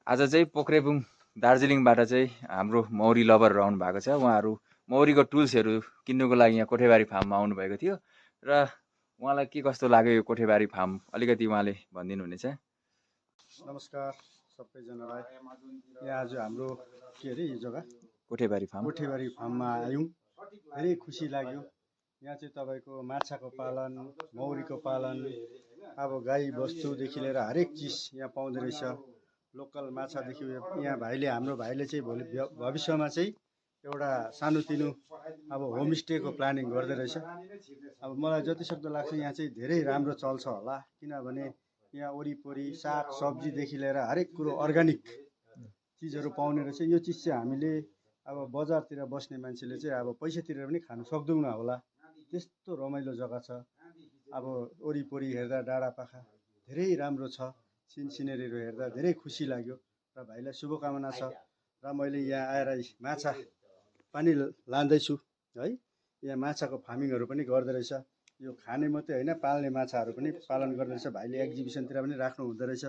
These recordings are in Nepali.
आज चाहिँ पोख्रेबुङ दार्जिलिङबाट चाहिँ हाम्रो मौरी लभरहरू आउनु भएको छ। उहाँहरू मौरीको टुल्सहरू किन्नुको लागि यहाँ कोठेबारी फार्ममा आउनुभएको थियो र उहाँलाई के कस्तो लाग्यो यो कोठेबारी फार्म अलिकति उहाँले भनिदिनु हुनेछ। नमस्कार सबैजनालाई। यहाँ आज हाम्रो के अरे यो जग्गा कोठेबारी फार्ममा आयौँ। धेरै खुसी लाग्यो। यहाँ चाहिँ तपाईँको माछाको पालन, मौरीको पालन, अब गाई बस्तुदेखि लिएर हरेक चिज यहाँ पाउँदो रहेछ। लोकल माछादेखि यहाँ हाम्रो भाइले चाहिँ भोलि भविष्यमा चाहिँ एउटा सानोतिनो अब होमस्टेको प्लानिङ गर्दै रहेछ। अब मलाई जति सक्दो लाग्छ यहाँ चाहिँ धेरै राम्रो चल्छ होला, किनभने यहाँ वरिपरि साग सब्जीदेखि लिएर हरेक कुरो अर्ग्यानिक चिजहरू पाउने रहेछ। यो चिज चाहिँ हामीले अब बजारतिर बस्ने मान्छेले चाहिँ अब पैसा तिरेर पनि खानु सक्दैनौँ होला, त्यस्तो रमाइलो जग्गा छ। अब वरिपरि हेर्दा डाँडापाखा धेरै राम्रो छ। सिनसिनेरीहरू हेर्दा धेरै खुसी लाग्यो र भाइलाई शुभकामना छ। र मैले यहाँ आएर माछा पनि लाँदैछु है। यहाँ माछाको फार्मिङहरू पनि गर्दो रहेछ। यो खाने मात्रै होइन, पाल्ने माछाहरू पनि पालन गर्दो रहेछ। भाइले एक्जिबिसनतिर पनि राख्नु हुँदो रहेछ।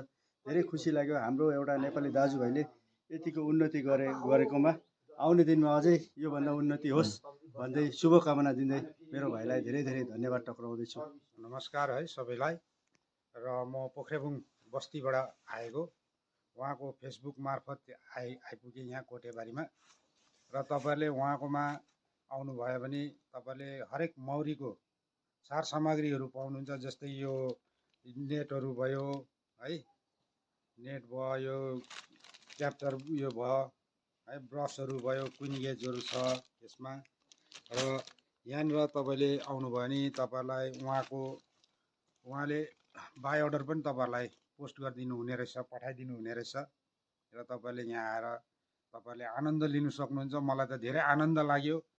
धेरै खुसी लाग्यो। हाम्रो एउटा नेपाली दाजुभाइले यतिको उन्नति गरेकोमा आउने दिनमा अझै योभन्दा उन्नति होस् भन्दै शुभकामना दिँदै मेरो भाइलाई धेरै धेरै धन्यवाद टक्राउँदैछु। नमस्कार है सबैलाई। र म पोख्रेबुङ बस्तीबाट आएको, उहाँको फेसबुक मार्फत आइपुगेँ यहाँ कोठेबारीमा। र तपाईँहरूले उहाँकोमा आउनुभयो भने तपाईँले हरेक मौरीको सार सामग्रीहरू पाउनुहुन्छ। जस्तै यो नेटहरू भयो है, नेट भयो, यो क्याप्चर यो भयो है, ब्रसहरू भयो, क्विनिगेजहरू छ यसमा। र यहाँनिर तपाईँले आउनुभयो भने तपाईँलाई उहाँले बाई अर्डर पनि तपाईँहरूलाई पोस्ट गरिदिनु हुने रहेछ, पठाइदिनु हुने रहेछ। र तपाईँले यहाँ आएर तपाईँले आनन्द लिनु सक्नुहुन्छ। मलाई त धेरै आनन्द लाग्यो।